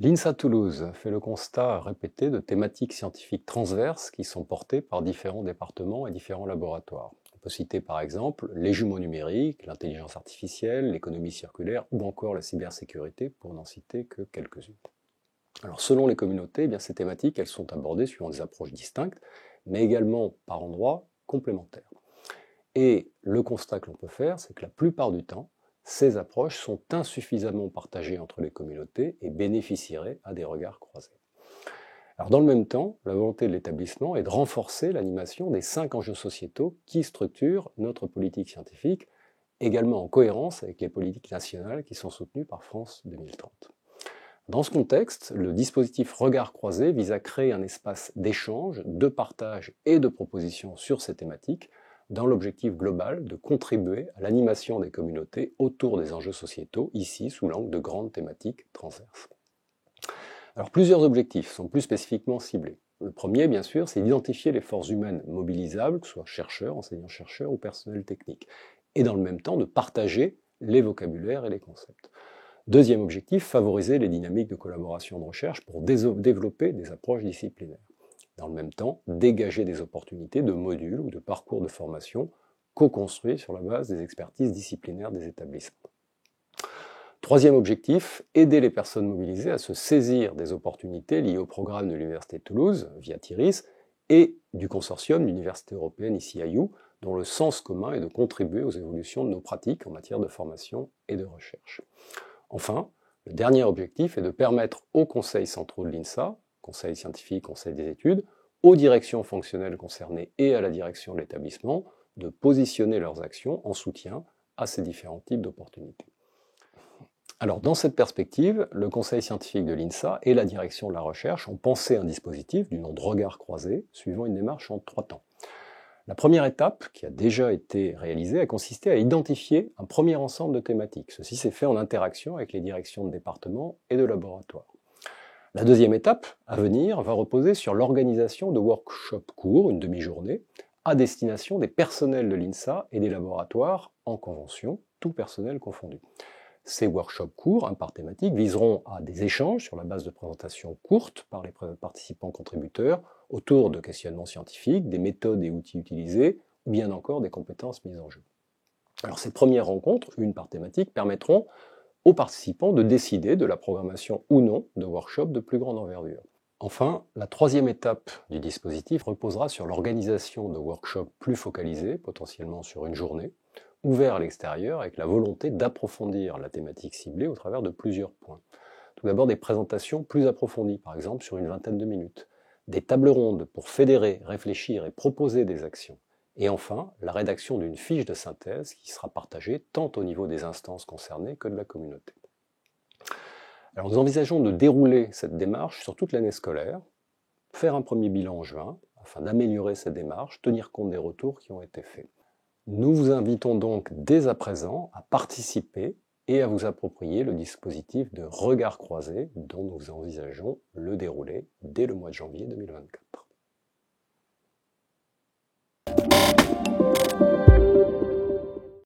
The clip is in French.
L'INSA Toulouse fait le constat répété de thématiques scientifiques transverses qui sont portées par différents départements et différents laboratoires. On peut citer par exemple les jumeaux numériques, l'intelligence artificielle, l'économie circulaire ou encore la cybersécurité, pour n'en citer que quelques-unes. Alors selon les communautés, ces thématiques elles sont abordées suivant des approches distinctes, mais également par endroits complémentaires. Et le constat que l'on peut faire, c'est que la plupart du temps, ces approches sont insuffisamment partagées entre les communautés et bénéficieraient à des regards croisés. Alors dans le même temps, la volonté de l'établissement est de renforcer l'animation des 5 enjeux sociétaux qui structurent notre politique scientifique, également en cohérence avec les politiques nationales qui sont soutenues par France 2030. Dans ce contexte, le dispositif Regard croisé vise à créer un espace d'échange, de partage et de propositions sur ces thématiques, dans l'objectif global de contribuer à l'animation des communautés autour des enjeux sociétaux, ici sous l'angle de grandes thématiques transverses. Alors plusieurs objectifs sont plus spécifiquement ciblés. Le premier, bien sûr, c'est d'identifier les forces humaines mobilisables, que ce soit chercheurs, enseignants-chercheurs ou personnel technique, et dans le même temps de partager les vocabulaires et les concepts. Deuxième objectif, favoriser les dynamiques de collaboration de recherche pour développer des approches disciplinaires. Dans le même temps, dégager des opportunités de modules ou de parcours de formation co-construits sur la base des expertises disciplinaires des établissements. Troisième objectif, aider les personnes mobilisées à se saisir des opportunités liées au programme de l'Université de Toulouse, via TIRIS, et du consortium de l'Université européenne ECIU, dont le sens commun est de contribuer aux évolutions de nos pratiques en matière de formation et de recherche. Enfin, le dernier objectif est de permettre aux conseils centraux de l'INSA, conseil scientifique, conseil des études, aux directions fonctionnelles concernées et à la direction de l'établissement, de positionner leurs actions en soutien à ces différents types d'opportunités. Alors, dans cette perspective, le conseil scientifique de l'INSA et la direction de la recherche ont pensé un dispositif du nom de Regard croisé, suivant une démarche en 3 temps. La première étape, qui a déjà été réalisée, a consisté à identifier un premier ensemble de thématiques. Ceci s'est fait en interaction avec les directions de département et de laboratoire. La deuxième étape, à venir, va reposer sur l'organisation de workshops courts, une demi-journée, à destination des personnels de l'INSA et des laboratoires en convention, tout personnel confondu. Ces workshops courts, par thématique, viseront à des échanges sur la base de présentations courtes par les participants contributeurs autour de questionnements scientifiques, des méthodes et outils utilisés, ou bien encore des compétences mises en jeu. Alors ces premières rencontres, une par thématique, permettront aux participants de décider de la programmation ou non de workshops de plus grande envergure. Enfin, la troisième étape du dispositif reposera sur l'organisation de workshops plus focalisés, potentiellement sur une journée, ouverts à l'extérieur avec la volonté d'approfondir la thématique ciblée au travers de plusieurs points. Tout d'abord des présentations plus approfondies, par exemple sur une vingtaine de minutes, des tables rondes pour fédérer, réfléchir et proposer des actions. Et enfin, la rédaction d'une fiche de synthèse qui sera partagée tant au niveau des instances concernées que de la communauté. Alors nous envisageons de dérouler cette démarche sur toute l'année scolaire, faire un premier bilan en juin, afin d'améliorer cette démarche, tenir compte des retours qui ont été faits. Nous vous invitons donc dès à présent à participer et à vous approprier le dispositif de regard croisé dont nous envisageons le déroulé dès le mois de janvier 2024.